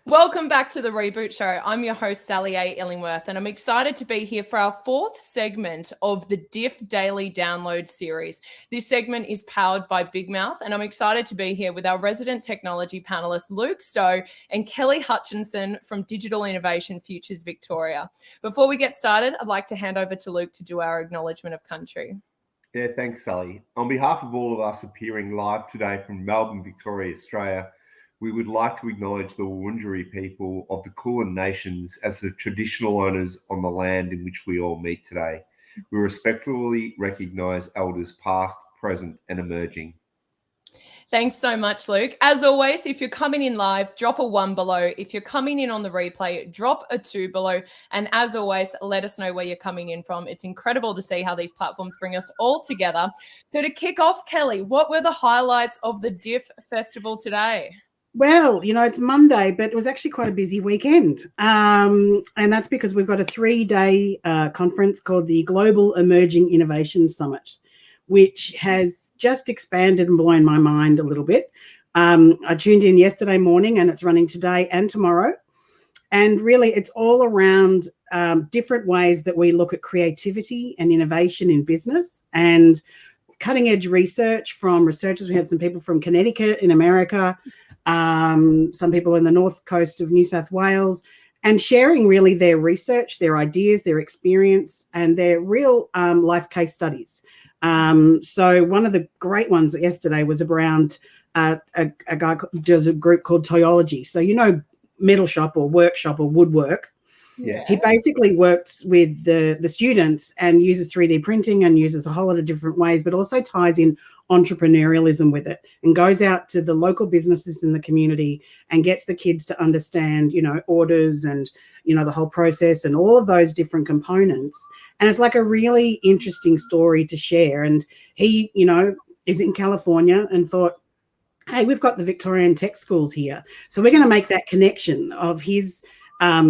Welcome back to the Reboot Show. I'm your host, Sally A. Illingworth, and I'm excited to be here for our fourth segment of the DIF Daily Download series. This segment is powered by Big Mouth, and I'm excited to be here with our resident technology panelists, Luke Stowe and Kelly Hutchinson from Digital Innovation Futures Victoria. Before we get started, I'd like to hand over to Luke to do our Acknowledgement of Country. Yeah, thanks, Sally. On behalf of all of us appearing live today from Melbourne, Victoria, Australia, we would like to acknowledge the Wurundjeri people of the Kulin Nations as the traditional owners on the land in which we all meet today. We respectfully recognise elders past, present and emerging. Thanks so much, Luke. As always, if you're coming in live, drop a 1 below. If you're coming in on the replay, drop a 2 below. And as always, let us know where you're coming in from. It's incredible to see how these platforms bring us all together. So to kick off, Kelly, what were the highlights of the DIF Festival today? Well, you know, it's Monday, but it was actually quite a busy weekend. And that's because we've got a 3-day conference called the Global Emerging Innovation Summit, which has just expanded and blown my mind a little bit. I tuned in yesterday morning and it's running today and tomorrow. And really, it's all around different ways that we look at creativity and innovation in business and cutting edge research from researchers. We had some people from Connecticut in America, some people in the north coast of New South Wales, and sharing really their research, their ideas, their experience, and their real life case studies. So one of the great ones yesterday was around a guy who does a group called Toyology. So, you know, metal shop or workshop or woodwork. Yeah. He basically works with the students and uses 3D printing and uses a whole lot of different ways, but also ties in entrepreneurialism with it and goes out to the local businesses in the community and gets the kids to understand, you know, orders and, you know, the whole process and all of those different components. And it's like a really interesting story to share. And he, you know, is in California and thought, hey, we've got the Victorian tech schools here. So we're going to make that connection of his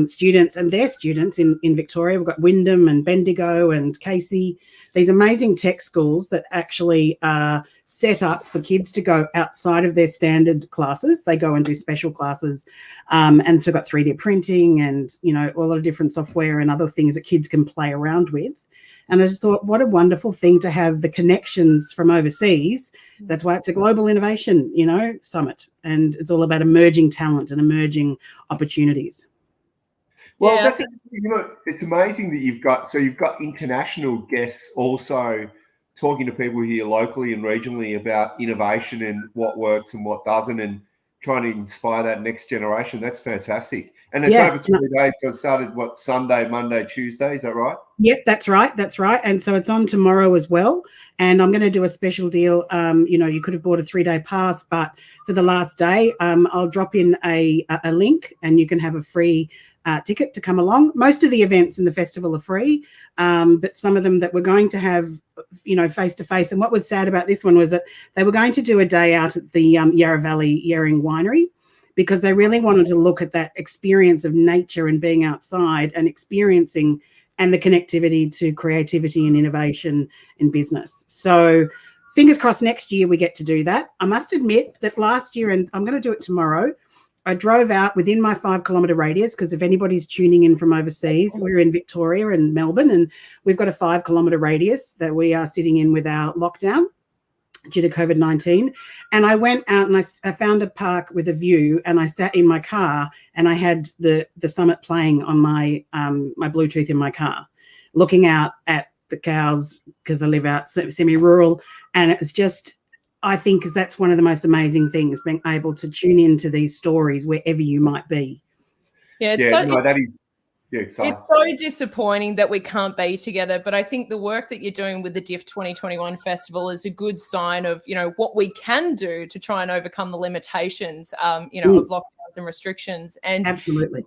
students and their students in Victoria. We've got Wyndham and Bendigo and Casey, these amazing tech schools that actually are set up for kids to go outside of their standard classes. They go and do special classes, and so got 3D printing and, you know, a lot of different software and other things that kids can play around with. And I just thought, what a wonderful thing to have the connections from overseas. That's why it's a global innovation, you know, summit, and it's all about emerging talent and emerging opportunities. Well, Yeah. you know, it's amazing that you've got international guests also talking to people here locally and regionally about innovation and what works and what doesn't, and trying to inspire that next generation. That's fantastic. And it's over 3 days, so it started Sunday, Monday, Tuesday. Is that right? Yep, that's right. That's right. And so it's on tomorrow as well. And I'm going to do a special deal. You know, you could have bought a 3-day pass, but for the last day, I'll drop in a link and you can have a free ticket to come along. Most of the events in the festival are free, but some of them that we're going to have, you know, face to face. And what was sad about this one was that they were going to do a day out at the Yarra Valley Yering Winery, because they really wanted to look at that experience of nature and being outside and experiencing and the connectivity to creativity and innovation in business. So fingers crossed next year we get to do that. I must admit that last year, and I'm going to do it tomorrow, I drove out within my 5-kilometre radius, because if anybody's tuning in from overseas, we're in Victoria and Melbourne, and we've got a 5-kilometre radius that we are sitting in with our lockdown due to COVID-19. And I went out and I found a park with a view, and I sat in my car and I had the summit playing on my my Bluetooth in my car, looking out at the cows, because I live out semi-rural. And it was just, I think that's one of the most amazing things, being able to tune into these stories wherever you might be. Yeah, it's so disappointing that we can't be together, but I think the work that you're doing with the DIF 2021 Festival is a good sign of, you know, what we can do to try and overcome the limitations, you know, of lockdowns and restrictions. And absolutely.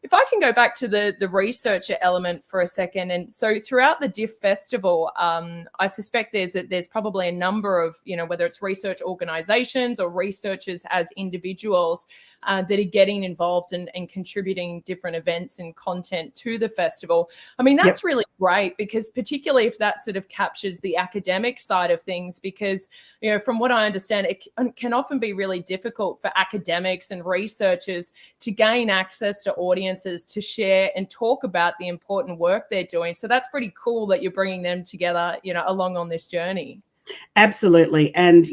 If if I can go back to the researcher element for a second, and so throughout the DIF festival, I suspect there's probably a number of, whether it's research organizations or researchers as individuals that are getting involved and contributing different events and content to the festival. I mean, that's really great, because particularly if that sort of captures the academic side of things, because, from what I understand, it can often be really difficult for academics and researchers to gain access to audiences to share and talk about the important work they're doing. So that's pretty cool that you're bringing them together, along on this journey. Absolutely. And,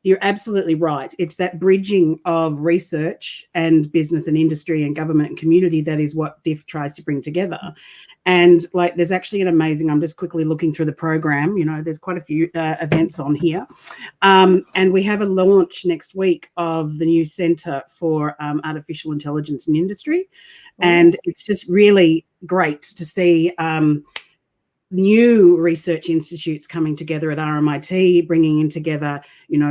you're absolutely right. It's that bridging of research and business and industry and government and community that is what DIF tries to bring together. And there's actually an amazing, I'm just quickly looking through the program, there's quite a few events on here. And we have a launch next week of the new Centre for Artificial Intelligence in Industry. And it's just really great to see new research institutes coming together at RMIT, bringing in together,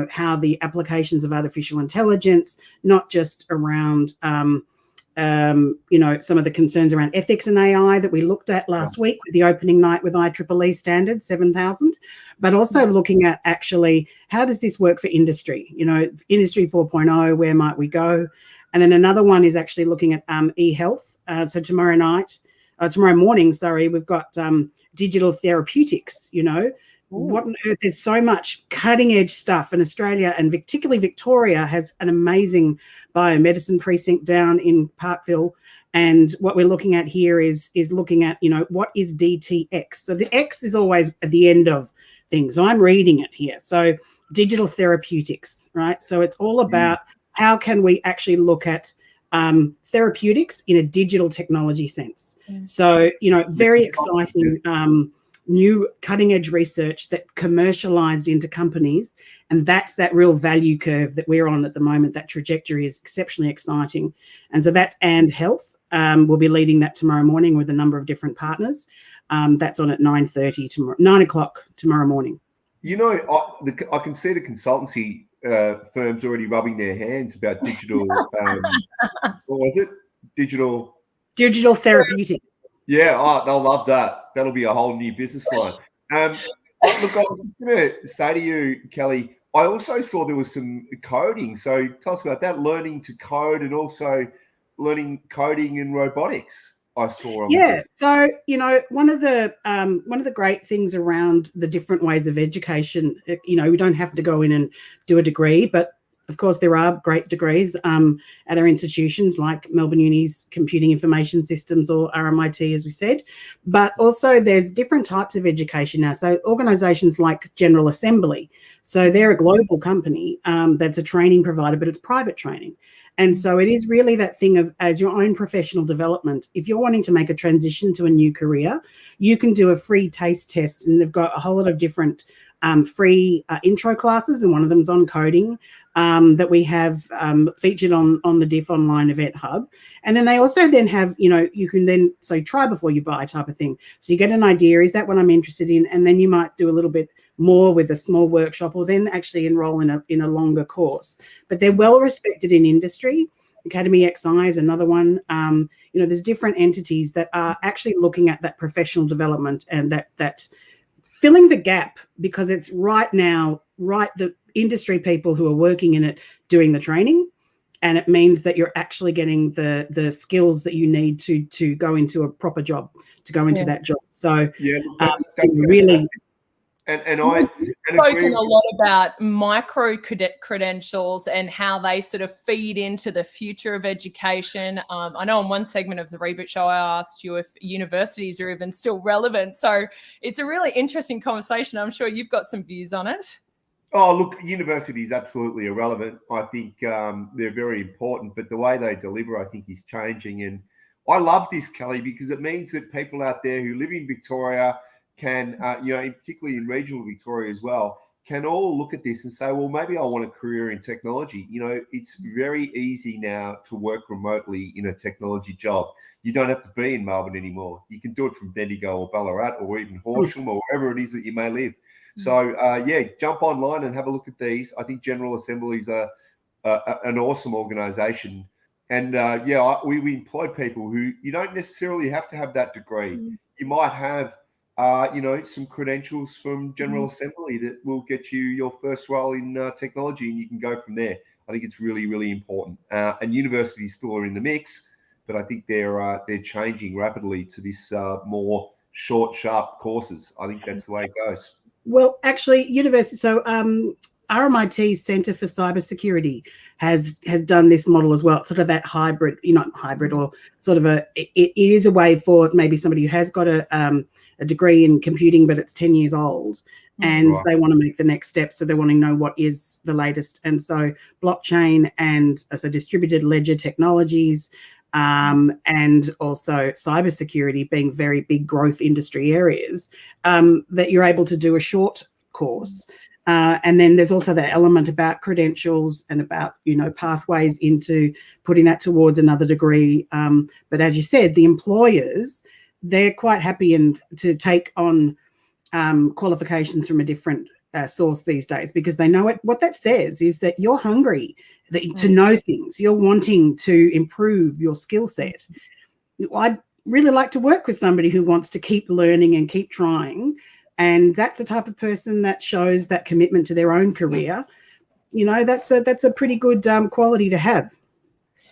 how the applications of artificial intelligence, not just around, some of the concerns around ethics and AI that we looked at last week with the opening night with IEEE standard 7000, but also looking at actually, how does this work for industry? Industry 4.0, where might we go? And then another one is actually looking at e-health. So tomorrow morning, we've got digital therapeutics. What on earth? There's so much cutting edge stuff in Australia, and particularly Victoria has an amazing biomedicine precinct down in Parkville. And what we're looking at here is looking at, what is DTX? So the X is always at the end of things. So I'm reading it here. So digital therapeutics, right? So it's all about how can we actually look at therapeutics in a digital technology sense. So, very exciting new cutting edge research that commercialized into companies. And that's that real value curve that we're on at the moment. That trajectory is exceptionally exciting. And so that's And Health. We'll be leading that tomorrow morning with a number of different partners. That's on at 9:30 tomorrow, 9 o'clock tomorrow morning. I can see the consultancy firms already rubbing their hands about digital. What was it? Digital therapeutic. Yeah, they'll love that. That'll be a whole new business line. Look, I was going to say to you, Kelly, I also saw there was some coding. So tell us about that, learning to code and also learning coding in robotics. I saw. So one of the great things around the different ways of education, we don't have to go in and do a degree, but of course there are great degrees at our institutions like Melbourne Uni's Computing Information Systems or RMIT, as we said. But also there's different types of education now. So organisations like General Assembly, so they're a global company that's a training provider, but it's private training. And so it is really that thing of, as your own professional development, if you're wanting to make a transition to a new career, you can do a free taste test, and they've got a whole lot of different free intro classes, and one of them is on coding that we have featured on the DIF online event hub. And then they also then have, you can then, so try before you buy type of thing. So you get an idea, is that what I'm interested in? And then you might do a little bit more with a small workshop, or then actually enroll in a longer course. But they're well respected in industry. Academy XI is another one. There's different entities that are actually looking at that professional development and that filling the gap, because it's the industry people who are working in it doing the training, and it means that you're actually getting the skills that you need to go into a proper job, to go into that job. So that's really. And We've spoken a lot about micro credentials and how they sort of feed into the future of education. I know in one segment of the Reboot Show, I asked you if universities are even still relevant. So it's a really interesting conversation. I'm sure you've got some views on it. Oh, look, universities absolutely irrelevant. I think they're very important, but the way they deliver, I think, is changing. And I love this, Kelly, because it means that people out there who live in Victoria can, particularly in regional Victoria as well, can all look at this and say, well, maybe I want a career in technology. It's very easy now to work remotely in a technology job. You don't have to be in Melbourne anymore. You can do it from Bendigo or Ballarat or even Horsham or wherever it is that you may live. So, jump online and have a look at these. I think General Assembly is an awesome organisation. And we employ people who you don't necessarily have to have that degree. You might have, some credentials from General Assembly that will get you your first role in technology, and you can go from there. I think it's really, really important. And universities still are in the mix, but I think they're changing rapidly to this more short, sharp courses. I think that's the way it goes. Well, actually, university. So RMIT Centre for Cybersecurity has done this model as well, sort of that hybrid, not hybrid, or sort of it is a way for maybe somebody who has got a degree in computing, but it's 10 years old, and they want to make the next step. So they want to know what is the latest. And so blockchain and so distributed ledger technologies, and also cybersecurity being very big growth industry areas, that you're able to do a short course. And then there's also that element about credentials and about, pathways into putting that towards another degree. But as you said, the employers, they're quite happy to take on qualifications from a different source these days, because they know what that says is that you're hungry to know things. You're wanting to improve your skill set. I'd really like to work with somebody who wants to keep learning and keep trying. And that's a type of person that shows that commitment to their own career. That's a pretty good quality to have.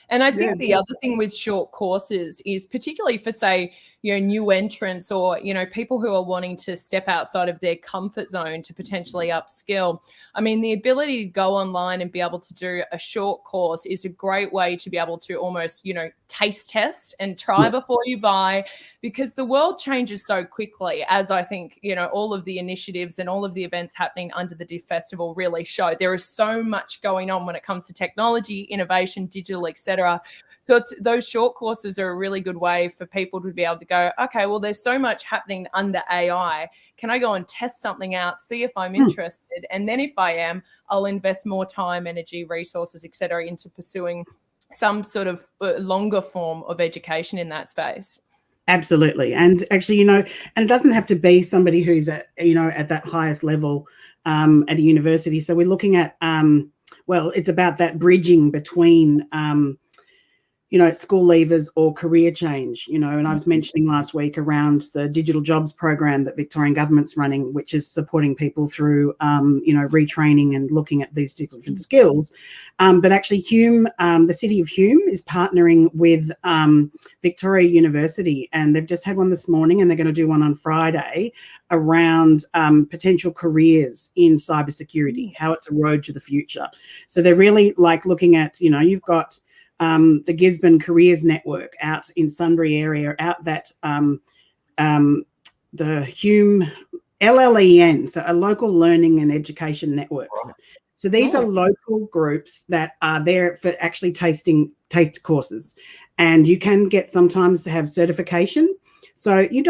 And I think the other thing with short courses is, particularly for, say, new entrants or, people who are wanting to step outside of their comfort zone to potentially upskill. I mean, the ability to go online and be able to do a short course is a great way to be able to almost, taste test and try before you buy, because the world changes so quickly, as I think, all of the initiatives and all of the events happening under the DIF Festival really show. There is so much going on when it comes to technology, innovation, digital, etc. So those short courses are a really good way for people to be able to go, okay, well, there's so much happening under AI. Can I go and test something out, see if I'm interested? And then if I am, I'll invest more time, energy, resources, etc., into pursuing some sort of longer form of education in that space. Absolutely. And actually, and it doesn't have to be somebody who's at that highest level at a university. So we're looking at, it's about that bridging between, school leavers or career change, and I was mentioning last week around the digital jobs program that Victorian government's running, which is supporting people through, retraining and looking at these different skills. But actually Hume, the City of Hume is partnering with Victoria University, and they've just had one this morning, and they're going to do one on Friday around potential careers in cybersecurity, how it's a road to the future. So they're really looking at, you've got the Gisborne Careers Network out in Sunbury area, out that the Hume LLEN, so a local learning and education networks. Right. So these are local groups that are there for actually taste courses, and you can sometimes have certification. So you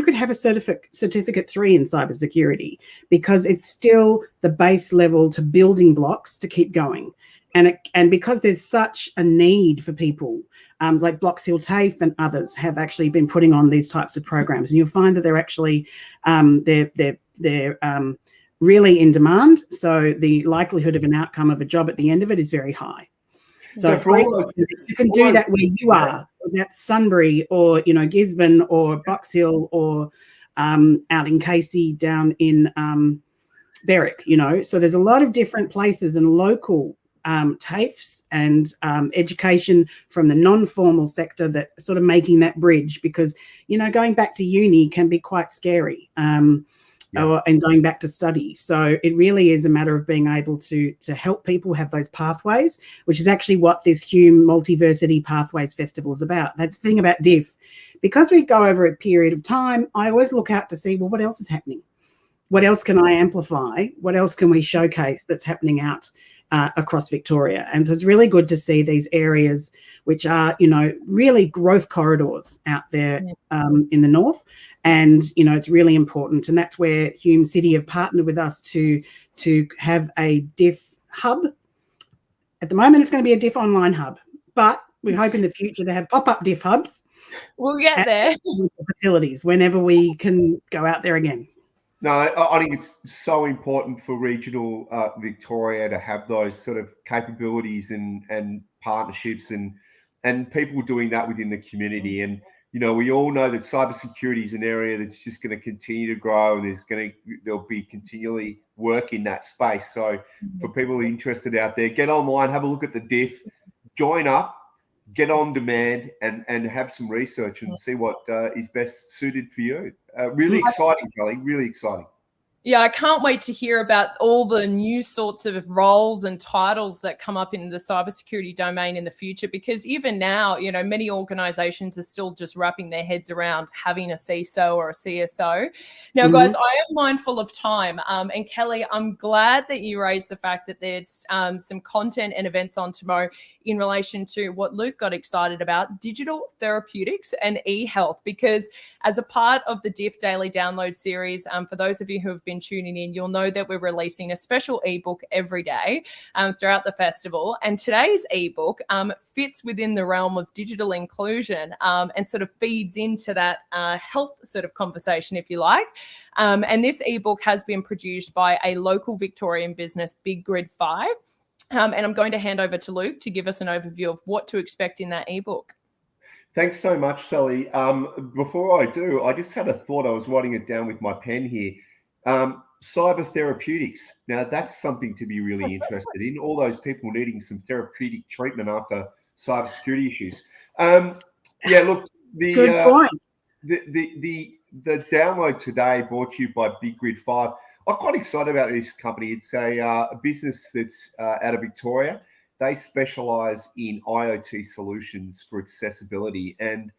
could have a certificate 3 in cybersecurity, because it's still the base level to building blocks to keep going. And because there's such a need for people, like Blocks Hill TAFE and others have actually been putting on these types of programs, and you'll find that they're actually they're really in demand. So the likelihood of an outcome of a job at the end of it is very high. So it's great. You can do that where you are. That's Sunbury or Gisborne or Box Hill or out in Casey down in Berwick. So there's a lot of different places and local TAFEs and education from the non-formal sector that sort of making that bridge, because going back to uni can be quite scary, and going back to study. So it really is a matter of being able to help people have those pathways, which is actually what this Hume Multiversity Pathways Festival is about. That's the thing about DIF. Because we go over a period of time, I always look out to see, well, what else is happening? What else can I amplify? What else can we showcase that's happening out across Victoria? And so it's really good to see these areas which are, really growth corridors out there in the north. And, it's really important. And that's where Hume City have partnered with us to have a DIF hub. At the moment, it's going to be a DIF online hub, but we hope in the future to have pop-up DIF hubs. We'll get there. Facilities whenever we can go out there again. No, I think it's so important for regional Victoria to have those sort of capabilities and partnerships and and people doing that within the community. And we all know that cybersecurity is an area that's just going to continue to grow, and there'll be continually work in that space. So for people interested out there, get online, have a look at the DIF, join up, get on demand, and have some research and see what is best suited for you. Really exciting, Kelly. Really exciting. Yeah, I can't wait to hear about all the new sorts of roles and titles that come up in the cybersecurity domain in the future, because even now, many organizations are still just wrapping their heads around having a CISO or a CSO. Now, guys, I am mindful of time. And Kelly, I'm glad that you raised the fact that there's some content and events on tomorrow in relation to what Luke got excited about, digital therapeutics and e-health, because as a part of the DIF Daily Download series, for those of you who have been tuning in, you'll know that we're releasing a special ebook every day throughout the festival. And today's ebook fits within the realm of digital inclusion and sort of feeds into that health sort of conversation, if you like. And this ebook has been produced by a local Victorian business, Big Grid 5. And I'm going to hand over to Luke to give us an overview of what to expect in that ebook. Thanks so much, Sally. Before I do, I just had a thought. I was writing it down with my pen here. Cyber therapeutics. Now, that's something to be really interested in. All those people needing some therapeutic treatment after cybersecurity issues. Look, good point. The download today brought to you by Big Grid 5. I'm quite excited about this company. It's a business that's out of Victoria. They specialize in IoT solutions for accessibility. And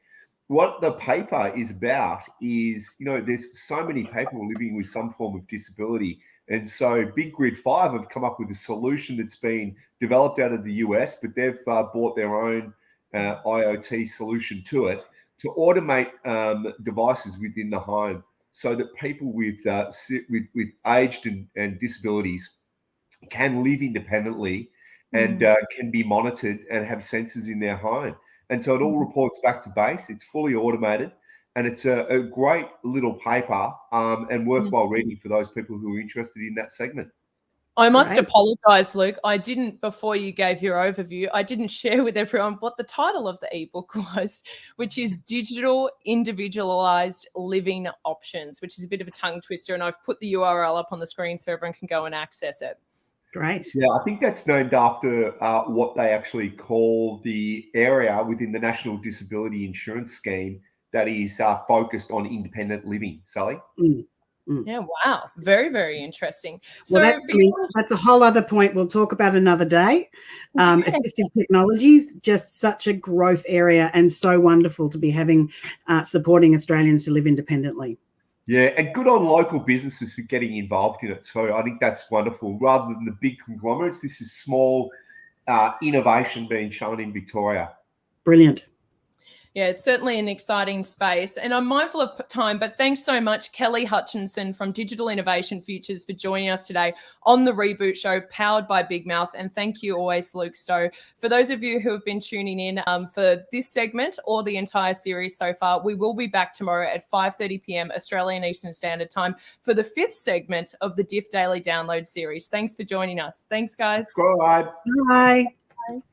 what the paper is about is, there's so many people living with some form of disability. And so Big Grid 5 have come up with a solution that's been developed out of the US, but they've bought their own IoT solution to it to automate devices within the home, so that people with aged and disabilities can live independently and can be monitored and have sensors in their home. And so it all reports back to base. It's fully automated, and it's a great little paper and worthwhile reading for those people who are interested in that segment. I must apologize, Luke. I didn't, before you gave your overview, I didn't share with everyone what the title of the ebook was, which is Digital Individualized Living Options, which is a bit of a tongue twister. And I've put the URL up on the screen so everyone can go and access it. Great. Yeah, I think that's named after what they actually call the area within the National Disability Insurance Scheme that is focused on independent living. Sally? Yeah, wow. Very, very interesting. Well, that's a whole other point we'll talk about another day. Assistive technologies, just such a growth area, and so wonderful to be having supporting Australians to live independently. Yeah, and good on local businesses for getting involved in it too. I think that's wonderful. Rather than the big conglomerates, this is small innovation being shown in Victoria. Brilliant. Yeah, it's certainly an exciting space. And I'm mindful of time, but thanks so much, Kelly Hutchinson from Digital Innovation Futures, for joining us today on the Reboot Show, powered by Big Mouth. And thank you always, Luke Stowe. For those of you who have been tuning in for this segment or the entire series so far, we will be back tomorrow at 5:30 p.m. Australian Eastern Standard Time for the 5th segment of the DIF Daily Download series. Thanks for joining us. Thanks, guys. Bye. Bye.